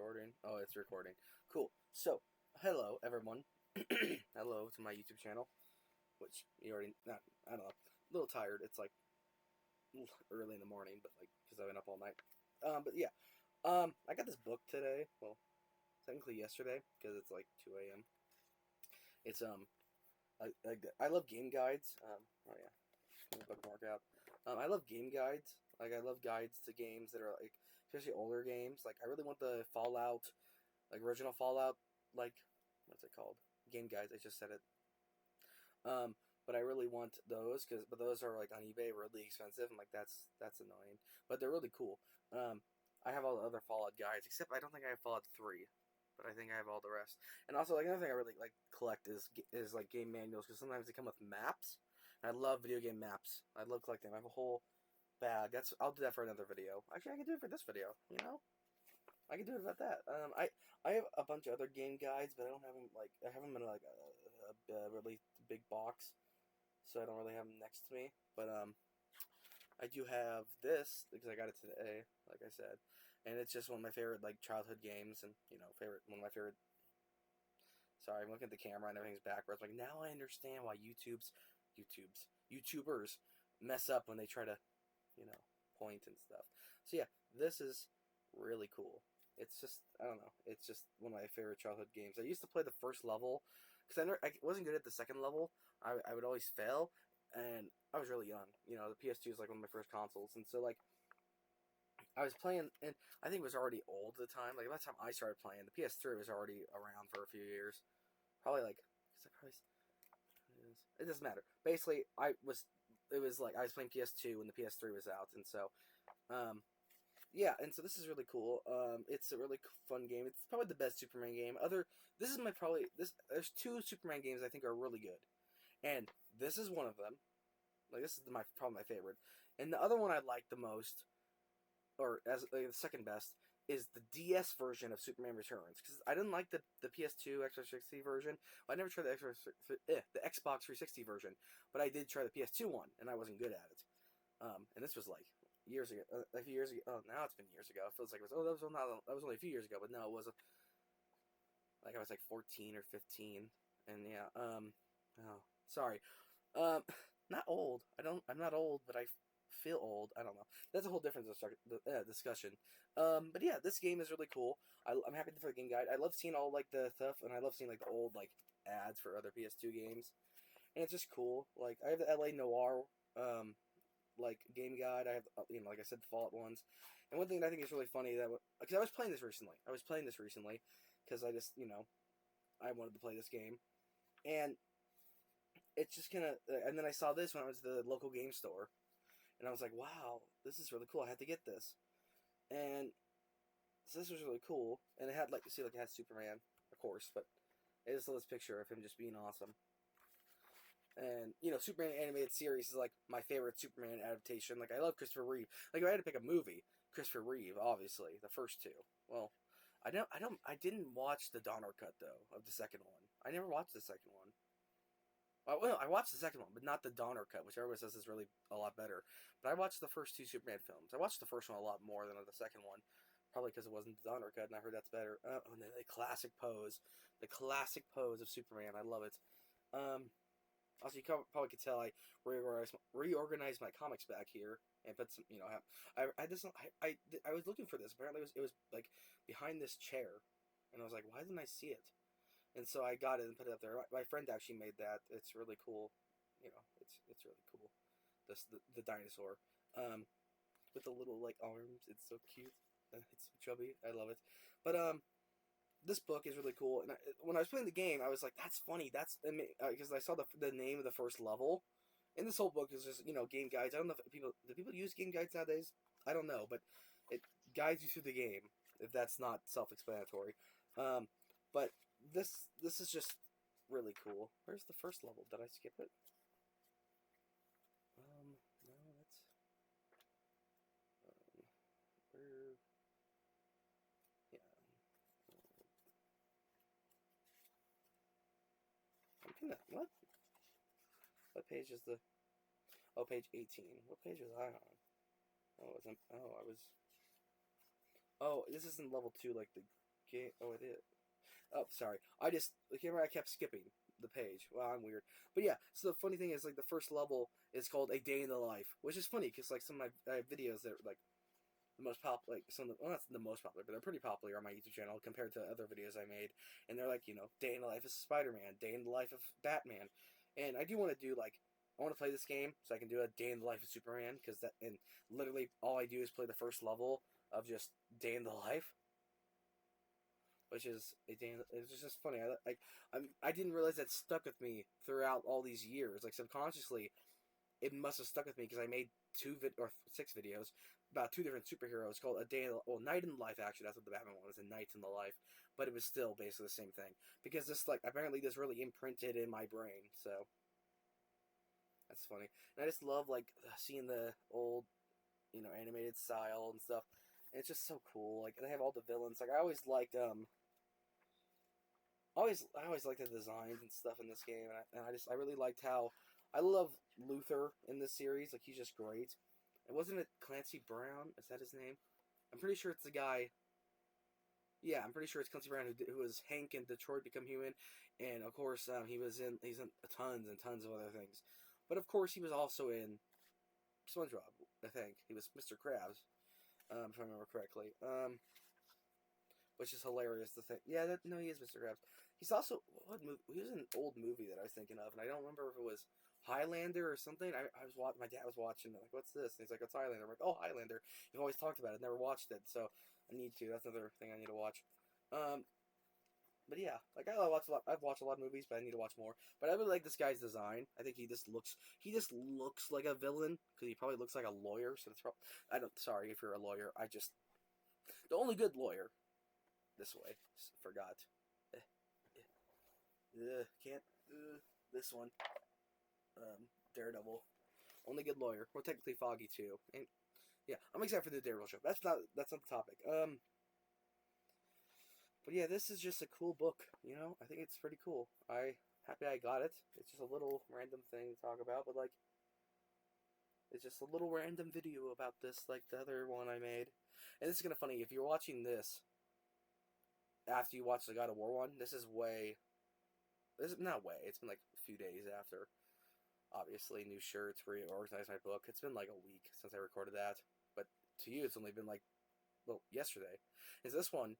recording? Oh, it's recording. Cool. So, hello everyone. Hello to my YouTube channel, which you already not. I don't know. A little tired. It's like early in the morning, but like because I've been up all night. But yeah. I got this book today. Well, technically yesterday because it's like 2 a.m. It's I love game guides. Oh yeah, let me bookmark out. I love game guides. Like I love guides to games that are like, especially older games. Like I really want the Fallout, like original Fallout, like what's it called? Game guides. I just said it. Um, but I really want those but those are like on eBay really expensive. I'm like that's annoying, but they're really cool. I have all the other Fallout guides except I don't think I have Fallout 3. But I think I have all the rest. And also, like another thing I really like collect is like game manuals because sometimes they come with maps. And I love video game maps. I love collecting them. I have a whole bag. I'll do that for another video. Actually, I can do it for this video. You know, I can do it about that. I have a bunch of other game guides, but I don't have them like I have them in like a really big box, so I don't really have them next to me. But I do have this because I got it today, like I said, and it's just one of my favorite like childhood games, and one of my favorite. Sorry, I'm looking at the camera and everything's backwards. Like now I understand why YouTubers mess up when they try to, you know, point and stuff. So yeah, this is really cool. It's just I don't know. It's just one of my favorite childhood games. I used to play the first level because I wasn't good at the second level. I would always fail, and I was really young. You know, the PS2 is like one of my first consoles, and so like I was playing, and I think it was already old at the time. Like by the time I started playing, the PS3 was already around for a few years. Probably like, cause I probably it doesn't matter. Basically, it was like I was playing PS2 when the PS3 was out, and so yeah, and so this is really cool. It's a really fun game. It's probably the best Superman game. This is my probably this. There's two Superman games I think are really good, and this is one of them. Like this is probably my favorite, and the other one I like the most, or as the second best, is the DS version of Superman Returns because I didn't like the PS2 Xbox 360 version. Well, I never tried the Xbox 360 version, but I did try the PS2 one, and I wasn't good at it. And this was like years ago, a few years ago. Oh, now it's been years ago. It feels like that was only a few years ago, but no, it wasn't. Like I was like 14 or 15, and yeah. Oh, sorry. Um, not old. I'm not old, but I feel old. I don't know. That's a whole different discussion. But yeah, this game is really cool. I'm happy for the game guide. I love seeing all like the stuff, and I love seeing like the old like ads for other PS2 games, and it's just cool. Like I have the LA Noir like game guide. I have like I said, the Fallout ones. And one thing that I think is really funny that because I was playing this recently. Because I just I wanted to play this game, and it's just kind of. And then I saw this when I was at the local game store, and I was like, wow, this is really cool. I had to get this, and so this was really cool. And it had like it had Superman, of course, but it just this picture of him just being awesome. And Superman animated series is like my favorite Superman adaptation. Like I love Christopher Reeve. Like if I had to pick a movie, Christopher Reeve, obviously the first two. Well, I didn't watch the Donner cut though of the second one. I never watched the second one. Well, I watched the second one, but not the Donner cut, which everyone says is really a lot better. But I watched the first two Superman films. I watched the first one a lot more than the second one, probably because it wasn't the Donner cut, and I heard that's better. And the classic pose of Superman. I love it. Also, you probably could tell I reorganized my comics back here and put some. I had this. I was looking for this. Apparently, it was like behind this chair, and I was like, why didn't I see it? And so I got it and put it up there. My friend actually made that. It's really cool. It's really cool. The dinosaur, with the little like arms. It's so cute. It's so chubby. I love it. But this book is really cool. And when I was playing the game, I was like, "That's funny." That's because I saw the name of the first level, and this whole book is just game guides. I don't know if people use game guides nowadays. I don't know, but it guides you through the game. If that's not self-explanatory, but this is just really cool. Where's the first level? Did I skip it? No, that's where. Yeah. I'm gonna what? What page is the? Oh, page 18. What page was I on? Oh, I was. Oh, this isn't level 2 like the game. Oh, it is. Oh, sorry. I kept skipping the page. Well, I'm weird. But yeah, so the funny thing is, like, the first level is called A Day in the Life, which is funny because, like, some of my videos that are, like, the most popular, like, some of the, well, not the most popular, but they're pretty popular on my YouTube channel compared to other videos I made. And they're like, Day in the Life of Spider-Man, Day in the Life of Batman. And I do want to do, like, I want to play this game so I can do a Day in the Life of Superman, because that, and literally all I do is play the first level of just Day in the Life, which is it's just funny. I didn't realize that stuck with me throughout all these years. Like, subconsciously, it must have stuck with me because I made or 6 videos about 2 different superheroes called Night in the Life. Actually, that's what the Batman one was, a Night in the Life, but it was still basically the same thing because this, like, apparently this really imprinted in my brain. So that's funny, and I just love, like, seeing the old, animated style and stuff. And it's just so cool. Like, they have all the villains. Like, I always liked I always liked the designs and stuff in this game, and I really liked how I love Luther in this series. Like, he's just great. And wasn't it Clancy Brown? Is that his name? I'm pretty sure it's the guy. Yeah, I'm pretty sure it's Clancy Brown who was Hank in Detroit Become Human, and of course he's in tons and tons of other things, but of course he was also in SpongeBob. I think he was Mr. Krabs, if I remember correctly. Which is hilarious to think. Yeah, no, he is Mr. Krabs. He's also what movie? He was in an old movie that I was thinking of, and I don't remember if it was Highlander or something. My dad was watching it, like, what's this? And he's like, it's Highlander. I'm like, oh, Highlander. You've always talked about it, never watched it, so I need to. That's another thing I need to watch. Um, but yeah, like, I've watched a lot of movies, but I need to watch more. But I really like this guy's design. I think he just looks like a villain because he probably looks like a lawyer. So it's probably, I don't. Sorry if you're a lawyer. The only good lawyer this way. Forgot. Can't. This one. Daredevil. Only good lawyer. Well, technically Foggy too. And yeah, I'm excited for the Daredevil show. That's not the topic. But yeah, this is just a cool book. I think it's pretty cool. Happy I got it. It's just a little random thing to talk about, but, like, it's just a little random video about this, like the other one I made. And this is kind of funny. If you're watching this after you watch the God of War one, this is not way. It's been like a few days after. Obviously, new shirts, reorganized my book. It's been like a week since I recorded that, but to you, it's only been like, well, yesterday. Is this one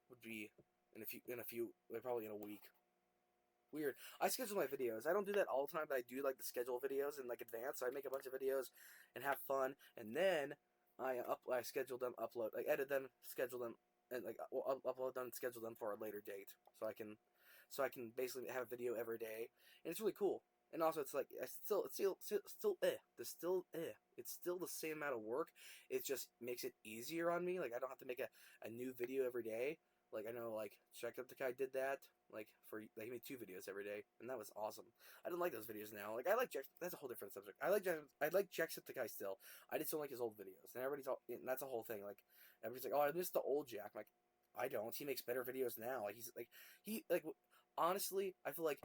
would be probably in a week. Weird. I schedule my videos. I don't do that all the time, but I do like to schedule videos in, like, advance. So I make a bunch of videos and have fun, and then I schedule them, edit them, schedule them, and, like, upload them, schedule them for a later date, so I can basically have a video every day, and it's really cool. And also, it's like it's still the same amount of work. It just makes it easier on me. Like, I don't have to make a new video every day. Like, I know, like, Jacksepticeye did that. Like, he made 2 videos every day, and that was awesome. I don't like those videos now. Like, I like that's a whole different subject. I like Jacksepticeye still. I just don't like his old videos, and and that's a whole thing. Like, everybody's like, oh, I miss the old Jack. I'm like, I don't. He makes better videos now. Like, honestly, I feel like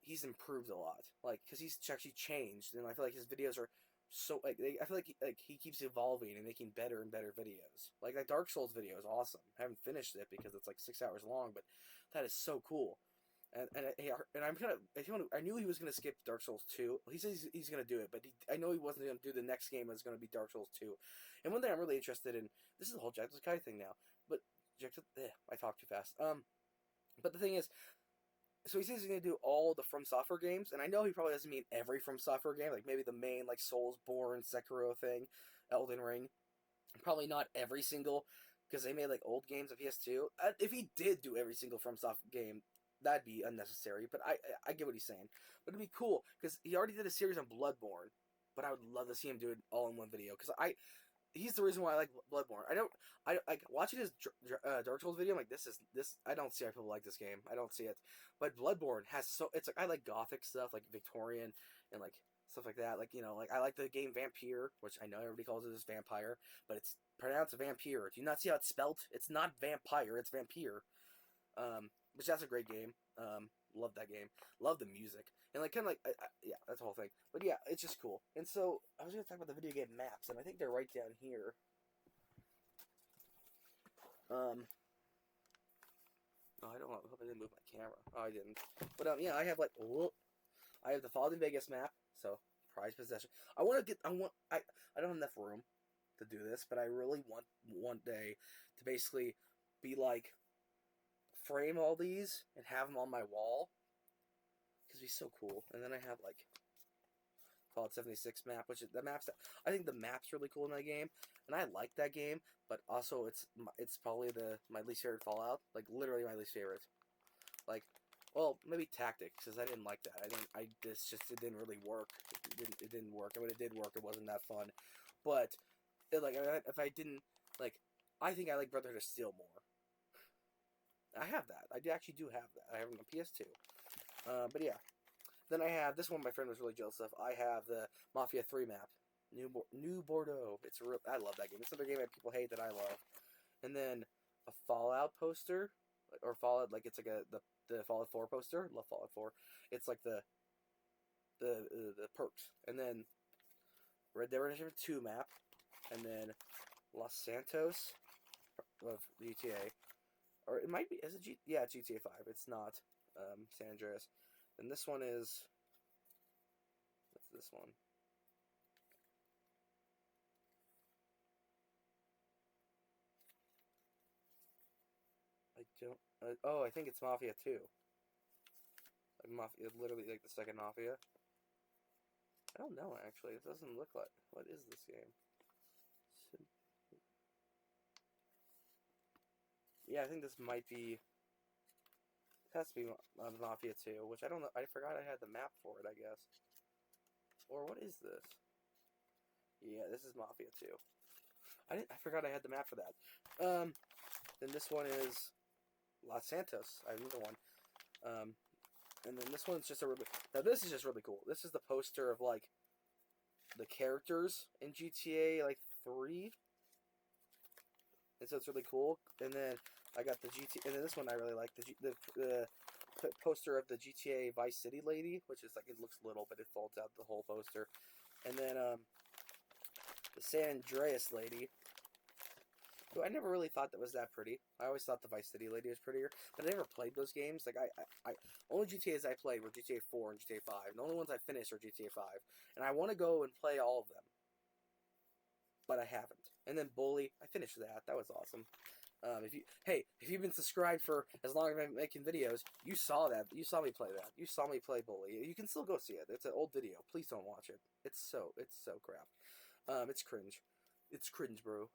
he's improved a lot. Like, because he's actually changed, and I feel like his videos are so, like, I feel like he keeps evolving and making better and better videos. Like, that Dark Souls video is awesome. I haven't finished it because it's like 6 hours long, but that is so cool. And I knew he was gonna skip Dark Souls 2. He says he's gonna do it, but I know he wasn't gonna do the next game. Was gonna be Dark Souls 2. And one thing I'm really interested in, this is the whole Jacksepticeye thing now, but I talk too fast. But the thing is, so he says he's gonna do all the From Software games, and I know he probably doesn't mean every From Software game, like maybe the main, like, Soulsborne, Sekiro thing, Elden Ring. Probably not every single, because they made, like, old games of PS2. If he did do every single From Software game, that'd be unnecessary. But I get what he's saying. But it'd be cool because he already did a series on Bloodborne. But I would love to see him do it all in one video because he's the reason why I like Bloodborne. I like watching his Dark Souls video. I'm like, this. I don't see how people like this game. I don't see it. But Bloodborne has it's like, I like gothic stuff, like Victorian and, like, stuff like that. Like, like, I like the game Vampire, which I know everybody calls it as vampire, but it's pronounced vampire. Do you not see how it's spelled? It's not vampire. It's vampire. Which that's a great game. Love that game. Love the music. And, like, kind of like, yeah, that's the whole thing. But yeah, it's just cool. And so, I was going to talk about the video game maps, and I think they're right down here. No, I don't. I hope I didn't move my camera. Oh, I didn't. But yeah, I have like I have the Fallout New Vegas map, so prized possession. I want to get. I don't have enough room to do this, but I really want one day to basically be like frame all these and have them on my wall because it'd be so cool. And then I have like Fallout 76 map, which is the maps. I think the map's really cool in that game, and I like that game. But also, it's probably my least favorite Fallout. Like literally my least favorite. Like, well, maybe Tactics, because I didn't like that. It didn't really work. It didn't work. And when it did work, it wasn't that fun. But if I didn't like, I think I like Brotherhood of Steel more. I have that. I actually do have that. I have it on PS2. But yeah. Then I have this one. My friend was really jealous of. I have the Mafia 3 map, New Bordeaux. I love that game. It's another game that people hate that I love. And then a Fallout poster, or Fallout like it's like the Fallout 4 poster. Love Fallout 4. It's like the perks. And then Red Dead Redemption 2 map, and then Los Santos of GTA, or it might be. Is it Yeah, it's GTA 5. It's not San Andreas. And this one is. What's this one? I don't. Oh, I think it's Mafia 2. Like Mafia, literally like the second Mafia. I don't know actually. It doesn't look like. What is this game? Yeah, I think this might be. It has to be Mafia 2, which I don't know. I forgot I had the map for it, I guess. Or what is this? Yeah, this is Mafia 2. I forgot I had the map for that. Then this one is Los Santos. I have another one. And then this one's just now this is just really cool. This is the poster of like the characters in GTA like 3. And so it's really cool. And then I got the and then this one I really like, the poster of the GTA Vice City lady, which is like, it looks little, but it folds out the whole poster. And then the San Andreas lady, who I never really thought that was that pretty. I always thought the Vice City lady was prettier, but I never played those games. Like I only GTA's I played were GTA 4 and GTA 5. The only ones I finished are GTA 5, and I want to go and play all of them, but I haven't. And then Bully, I finished that. That was awesome. If you've been subscribed for as long as I've been making videos, you saw that. You saw me play that. You saw me play Bully. You can still go see it. It's an old video. Please don't watch it. It's so crap. It's cringe. It's cringe, bro.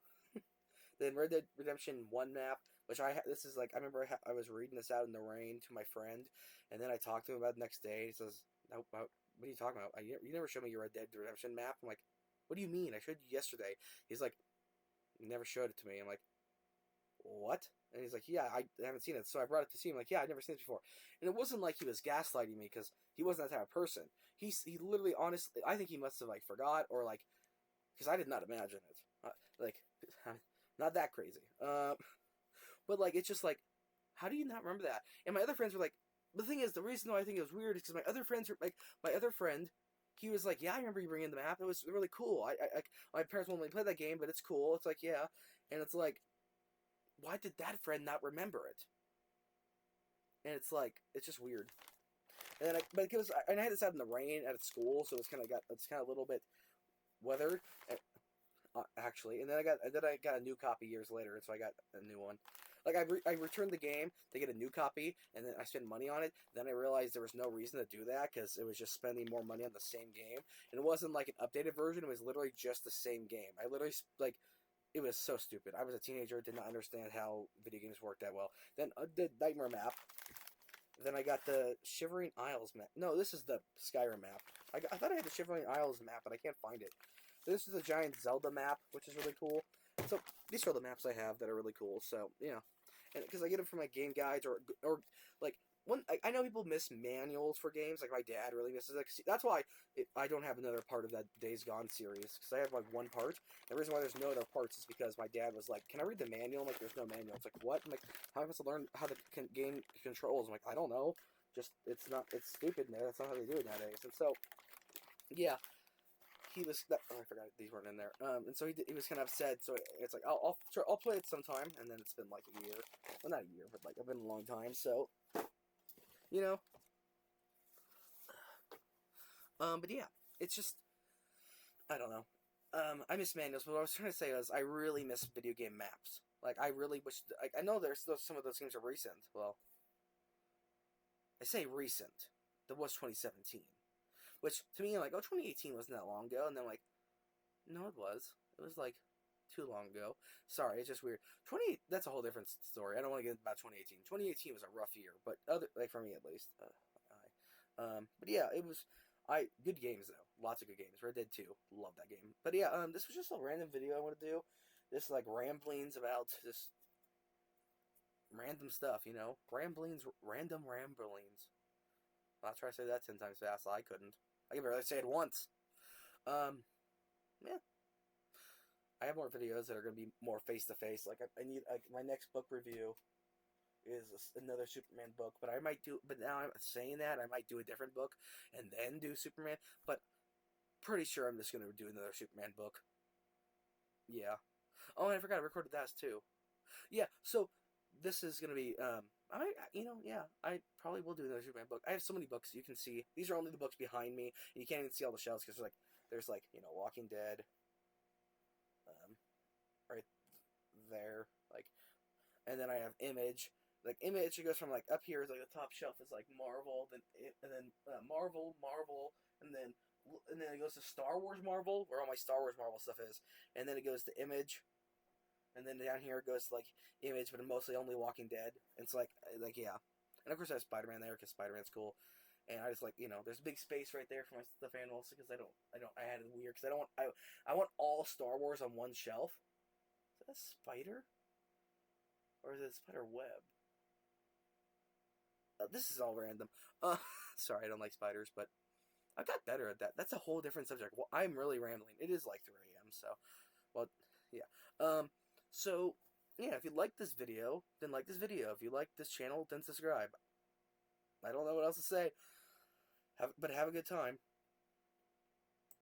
Then Red Dead Redemption 1 map, which this is like, I remember I was reading this out in the rain to my friend, and then I talked to him about it the next day. He says, "No, what are you talking about? You never showed me your Red Dead Redemption map." I'm like, "What do you mean? I showed you yesterday." He's like, "You never showed it to me." I'm like, "What?" And he's like, "Yeah, I haven't seen it." So I brought it to see him. Like, "Yeah, I've never seen it before." And it wasn't like he was gaslighting me, because he wasn't that type of person. He literally, honestly, I think he must have like forgot, or like, because I did not imagine it. Like, not that crazy. But like, it's just like, how do you not remember that? And my other friends were like, the thing is, the reason why I think it was weird is because my other friends were like, my other friend, he was like, "Yeah, I remember you bringing the map. It was really cool. My parents won't let me play that game, but it's cool." It's like, yeah, and it's like, why did that friend not remember it? And it's like, it's just weird. And then I had this out in the rain at school, so it's kind of a little bit weathered. Actually, and then I got a new copy years later, and so I got a new one. Like, I returned the game to get a new copy, and then I spent money on it. Then I realized there was no reason to do that, because it was just spending more money on the same game, and it wasn't like an updated version. It was literally just the same game. I literally, like, it was so stupid. I was a teenager, did not understand how video games worked that well. Then the Nightmare map. Then I got the Shivering Isles map. No, this is the Skyrim map. I thought I had the Shivering Isles map, but I can't find it. This is the giant Zelda map, which is really cool. So these are the maps I have that are really cool. So yeah, and because I get them from my game guides, or like I know people miss manuals for games. Like my dad really misses it. That's why I don't have another part of that Days Gone series, because I have like one part. The reason why there's no other parts is because my dad was like, "Can I read the manual?" I'm like, "There's no manual." It's like, what? I'm like, how am I supposed to learn how the game controls? I'm like, I don't know. Just it's stupid. That's not how they do it nowadays. And so yeah. he was. Oh, I forgot these weren't in there. And so he was kind of upset. So it's like I'll play it sometime. And then it's been like a year. Well, not a year, but like it's been a long time. So you know. But yeah, it's just I don't know. I miss manuals, but what I was trying to say was I really miss video game maps. Like I really wish. Like I know some of those games are recent. Well, I say recent. That was 2017, which to me like 2018 wasn't that long ago, and then like no, it was. It was like too long ago. Sorry, it's just weird. 20 that's a whole different story. I don't want to get about 2018. 2018 was a rough year, but other like for me at least. But yeah, it was. Good games though, lots of good games. Red Dead 2, love that game. But yeah, this was just a random video I want to do, just like ramblings about just random stuff, random ramblings. I'll try to say that 10 times fast. I couldn't. I can barely say it once. Yeah. I have more videos that are going to be more face to face. Like I need my next book review is another Superman book, but I might do. But now I'm saying that I might do a different book and then do Superman. But pretty sure I'm just going to do another Superman book. Yeah. Oh, and I forgot I recorded that too. Yeah. So this is going to be I probably will do another Superman book. I have so many books you can see. These are only the books behind me, and you can't even see all the shelves because there's Walking Dead, right there, and then I have Image. Like Image, it goes from up here is the top shelf is Marvel, then Marvel, and then it goes to Star Wars Marvel, where all my Star Wars Marvel stuff is, and then it goes to Image, and then down here it goes to Image, but mostly only Walking Dead. And it's yeah, and of course I have Spider-Man there because Spider-Man's cool, and I just there's a big space right there for my stuff animals because I had it weird because I want all Star Wars on one shelf. Is that a spider, or is it a spider web? This is all random. Sorry, I don't like spiders, but I got better at that. That's a whole different subject. Well, I'm really rambling. It is like 3 a.m. So, well, yeah. So yeah, if you like this video, then like this video. If you like this channel, then subscribe. I don't know what else to say. But have a good time.